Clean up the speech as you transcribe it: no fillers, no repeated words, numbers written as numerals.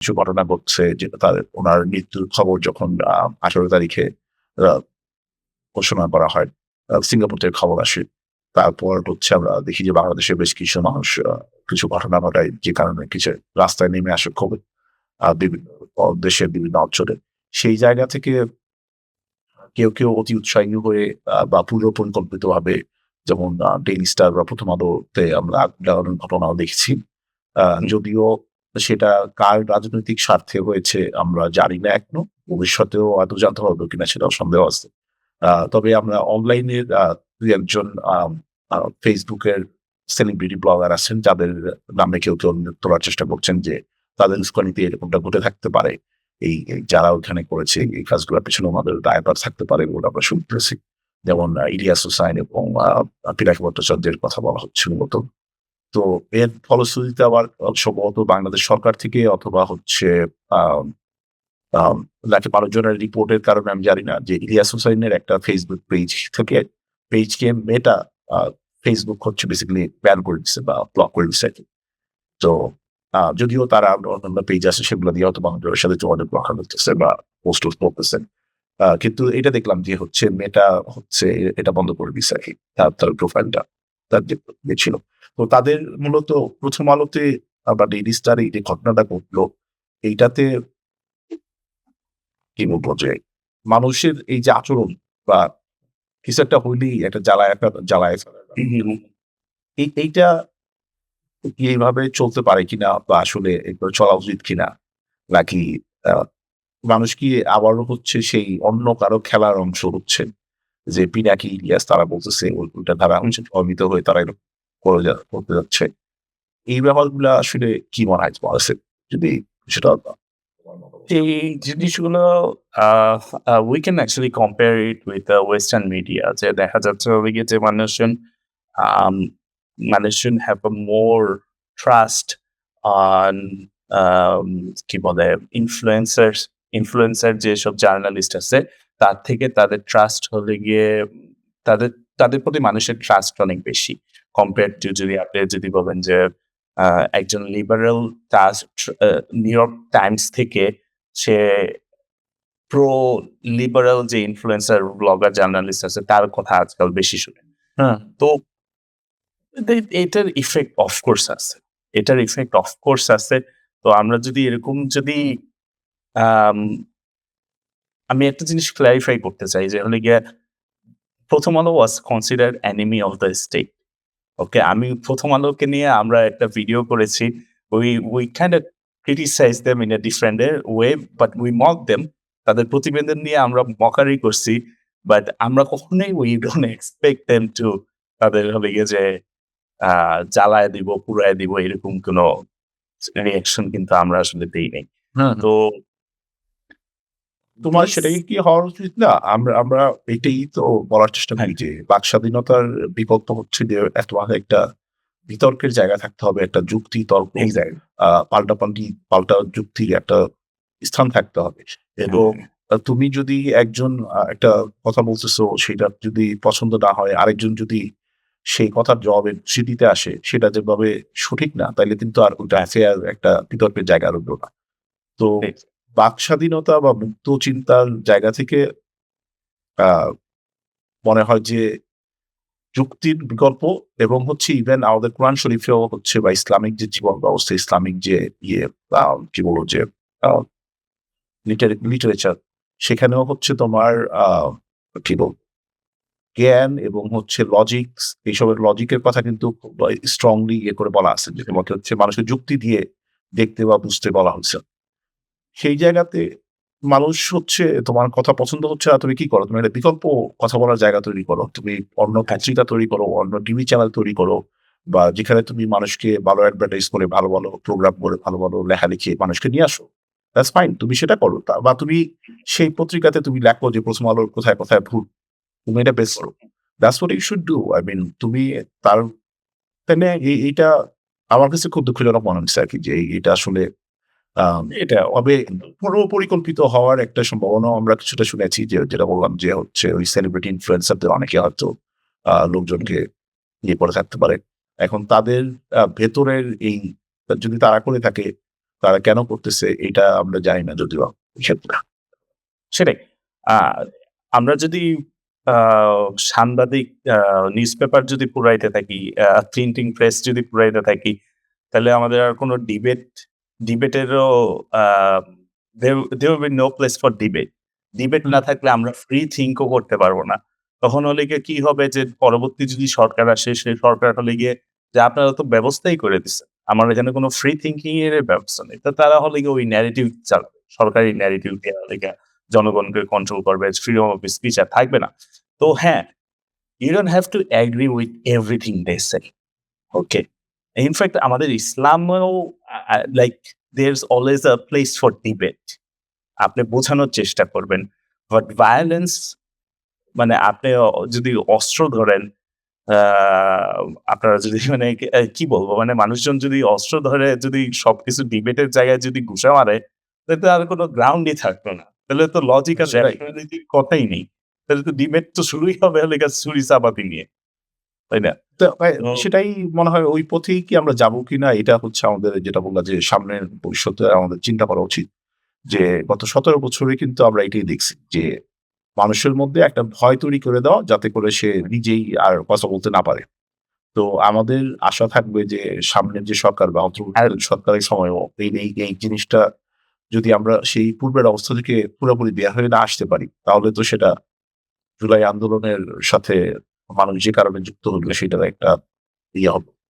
কিছু ঘটনা ঘটছে যেটা ওনার মৃত্যুর খবর যখন 18 তারিখে আ ঘোষণা করা হয়। সিঙ্গাপুর থেকে খবর আসে। তারপর হচ্ছে আমরা দেখি যে বাংলাদেশের বেশ কিছু মানুষ কিছু ঘটনা ঘটায় যে কারণে কিছু রাস্তায় নেমে আসে ক্ষোভে বিভিন্ন দেশের বিভিন্ন অঞ্চলে। সেই জায়গা থেকে কেউ অতি উৎসাহী হয়ে বা পূর্ব পরিকল্পিতভাবে যেমন ডেইলি স্টার বা প্রথম আলোতে আমরা আগুন লাগানোর ঘটনাও দেখেছি। যদিও সেটা কার রাজনৈতিক স্বার্থে হয়েছে আমরা জানি না এখনো। ভবিষ্যতেও হয়তো জানতে পারবো কিনা সেটাও সন্দেহ আছে। তবে আমরা অনলাইনের ২-১ জন আম আ Facebook এর সেলিব্রিটি ব্লগার আছেন যাদের নামে কেউ তোলার চেষ্টা করছেন যে তাদের উস্কানিতে এরকমটা ঘটে থাকতে পারে। এই যারা ওখানে করেছে এই কাজগুলোর পেছনে ওনাদের দায়ভার থাকতে পারে বলে আমরা শুনতেছি। যেমন ইলিয়াস হোসাইন এবং পিনাকি ভট্টাচার্যের কথা বলা হচ্ছে মূলত। তো এর ফলশ্রুতিতে আবার সম্ভবত বাংলাদেশ সরকার থেকে অথবা হচ্ছে আম আম নাকি মানুষজনের রিপোর্টের কারণে আমি জানি না যে ইলিয়াস হোসাইনের একটা Facebook পেজ থেকে পেজকে মেটা আ Facebook হচ্ছে বেসিক্যালি ব্যান করে দিছে বা ব্লক করে দিছে আরকি। তো যদিও তারা অন্যান্য পেজ আছে সেগুলো দিয়ে হয়তো মানুষজনের সাথে যোগাযোগ রক্ষা করতেছে বা পোস্ট করতেছে। কিন্তু এটা দেখলাম যে হচ্ছে মেটা হচ্ছে এটা বন্ধ করে দিছে আরকি। তার প্রোফাইলটা তার যে ছিল। তো তাদের মূলত ১ম আলোতে বা ডেইলি স্টার এই যে ঘটনাটা ঘটলো এইটাতে কি বলবো যে মানুষের এই যে আচরণ বা কিছু একটা হইলেই একটা জ্বালায় ফেলা। এইটা কি এইভাবে চলতে পারে কিনা বা আসলে এভাবে চলা উচিত কিনা? নাকি আ মানুষ কি আবারও হচ্ছে সেই অন্য কারো খেলার অংশ হচ্ছে? যে পিনাকি, ইলিয়াস তারা বলতেছে ওইটা দ্বারা হচ্ছে প্রভাবিত হয়ে তারা এরকম করতে যাচ্ছে। এই ব্যাপারগুলা আসলে কি মনে হয় তোমার কাছে? যদি সেটা তোমার মতামত। এই জিনিসগুলো আহ we can actually compare it with the western media যে দেখা যাচ্ছে হলো গিয়ে যে আম মানুষজন have a more trust on আম কি বলে ইনফ্লুয়েন্সার যেসব জার্নালিস্ট আছে তার থেকে তাদের ট্রাস্ট হলে গিয়ে তাদের তাদের প্রতি মানুষের ট্রাস্ট অনেক বেশি। কম্পেয়ার টু যদি আপনি যদি বলেন যে আ একজন লিবারেল ট্রাস্ট নিউইয়র্ক টাইমস থেকে সে প্রো লিবারাল যে ইনফ্লুয়েন্সার, ব্লগার, জার্নালিস্ট আছে তার কথা আজকাল বেশি শুনি। হ্যাঁ? তো এটার ইফেক্ট অফ কোর্স আছে। এটার ইফেক্ট অফ কোর্স আছে। তো আমরা যদি এরকম যদি আম আমি একটা জিনিস ক্লারিফাই করতে চাই যে হলো গিয়ে 'প্রথম আলো' ওয়াজ কনসিডারড এনিমি অফ দ্য স্টেট। ওকে? আমি 'প্রথম আলোকে নিয়ে আমরা একটা ভিডিও করেছি। we kind of criticize them in a different way, but we mock them. তাদের প্রতিবেদন নিয়ে আমরা মকারি করছি। বাট আমরা কখনোই we don't expect them to তাদের হলো গিয়ে যে আ জ্বালায় দিব, পুড়ায় দিব এরকম কোনো রিঅ্যাকশন কিন্তু আমরা আসলে দেই নাই। হুম, হুম। তো তোমার দিস সেটাই কি হওয়া উচিত না? আমরা আমরা এটাই তো বলার চেষ্টা হ্যাঁ, করি যে বাক স্বাধীনতার বিকল্প হচ্ছে যে একটা বিতর্কের জায়গা থাকতে হবে, একটা যুক্তি তর্ক এক্সাক্টলি। পাল্টা যুক্তির একটা স্থান থাকতে হবে। এবং হ্যাঁ, তুমি যদি একজন একটা কথা বলতেছো সেটা যদি পছন্দ না হয়, আরেকজন যদি সেই কথার জবাবে সে দিতে আসে, সেটা যেভাবে সঠিক না, তাইলে কিন্তু আর ওইটা ফেয়ার একটা বিতর্কের জায়গা রইল না। তো এক্স বাক স্বাধীনতা বা মুক্ত চিন্তার জায়গা থেকে আ মনে হয় যে যুক্তির বিকল্প এবং হচ্ছে ইভেন আমাদের কোরআন শরীফেও হচ্ছে বা ইসলামিক যে জীবন ব্যবস্থা, ইসলামিক যে ইয়ে আ কি বলবো যে আ লিটারেচার সেখানেও হচ্ছে তোমার আ কি বলবো জ্ঞান এবং হচ্ছে লজিকস এইসবের লজিকের কথা কিন্তু খুব স্ট্রংলি ইয়ে করে বলা আছে। যে তোমাকে হচ্ছে মানুষকে যুক্তি দিয়ে দেখতে বা বুঝতে বলা হচ্ছে। সেই জায়গাতে মানুষ হচ্ছে তোমার কথা পছন্দ হচ্ছে না, তুমি কি করো? তুমি একটা বিকল্প কথা বলার জায়গা তৈরি করো। তুমি অন্য আচ্ছা, পত্রিকা তৈরি করো, অন্য টিভি চ্যানেল তৈরি করো বা যেখানে তুমি মানুষকে ভালো অ্যাডভার্টাইজ করে, ভালো প্রোগ্রাম করে, ভালো লেখালেখি মানুষকে নিয়ে আসো। That's fine. তুমি সেটা করো। বা তুমি সেই পত্রিকাতে তুমি লেখো যে 'প্রথম আলোর কোথায় ভুল।' তুমি এটা বের করো। That's what you should do. I mean তুমি তার তাইলে এইটা আমার কাছে খুব দুঃখজনক মনে হচ্ছে আরকি যে এটা আসলে এটা তবে পুরো পরিকল্পিত হওয়ার একটা সম্ভাবনাও আমরা কিছুটা শুনেছি যে যেটা বললাম যে হচ্ছে ওই সেলিব্রিটি ইনফ্লুয়েন্সারদের অনেকে হয়তো লোকজনকে ইয়ে করে থাকতে পারে। এখন তাদের ভেতরের এই যদি তারা করে থাকে তারা কেন করতেছে এটা আমরা জানি না যদিও ক্ষেত্রে। সেটাই। আ আমরা যদি আ সাংবাদিক নিউজ পেপার যদি পুরাইতে থাকি, প্রিন্টিং প্রেস যদি পুরাইতে থাকি, তাহলে আমাদের আর কোনো ডিবেটেরও আ there will be no place for debate. Debate না থাকলে আমরা ফ্রি থিংক ও করতে পারবো না। তখন হলে গিয়ে কি হবে যে পরবর্তী যদি সরকার আসে, সেই সরকার হলে গিয়ে যে আপনারা তো ব্যবস্থাই করে দিছেন। আমার এখানে কোনো ফ্রি থিংকিং এর ব্যবস্থা নেই। তো তারা হলে গিয়ে ওই ন্যারেটিভ চালাবে। সরকারি ন্যারেটিভ দিয়ে হলে গিয়ে জনগণকে কন্ট্রোল করবে। ফ্রিডম অফ স্পিচ আর থাকবে না। তো হ্যাঁ, you don't have to agree with everything they say. Okay? In fact আমাদের ইসলামেও like there's always a place for debate. আপনি বোঝানোর চেষ্টা করবেন। বাট ভায়োলেন্স মানে আপনি যদি অস্ত্র ধরেন, আ আপনারা যদি মানে কি বলবো? মানে মানুষজন যদি অস্ত্র ধরে যদি সবকিছু ডিবেটের জায়গায় যদি ঘুষা মারে, তাহলে তো আর কোনো গ্রাউন্ডই থাকলো না। তাহলে তো লজিক আর সেটাই। রেশনালিটির কথাই নেই। তাহলে তো ডিবেট তো শুরুই হবে হলো গিয়ে ছুরি-চাপাতি নিয়ে। তাই না? তো তো সেটাই মনে হয় ওই পথেই কি আমরা যাবো কিনা এটা হচ্ছে আমাদের যেটা বললা যে সামনের ভবিষ্যতে আমাদের চিন্তা করা উচিত। যে গত ১৭ বছরে কিন্তু আমরা এটাই দেখছি যে মানুষের মধ্যে একটা ভয় তৈরি করে দেওয়া যাতে করে সে নিজেই আর কথা বলতে না পারে। তো আমাদের আশা থাকবে যে সামনের যে সরকার বা আর অন্তর্বর্তীকালীন সরকারের সময়ও এই জিনিসটা যদি আমরা সেই পূর্বের অবস্থা থেকে পুরোপুরি বের হয়ে না আসতে পারি, তাহলে তো সেটা জুলাই আন্দোলনের সাথে মানুষ যে কারণে যুক্ত হলো সেটার একটা ইয়ে হবে।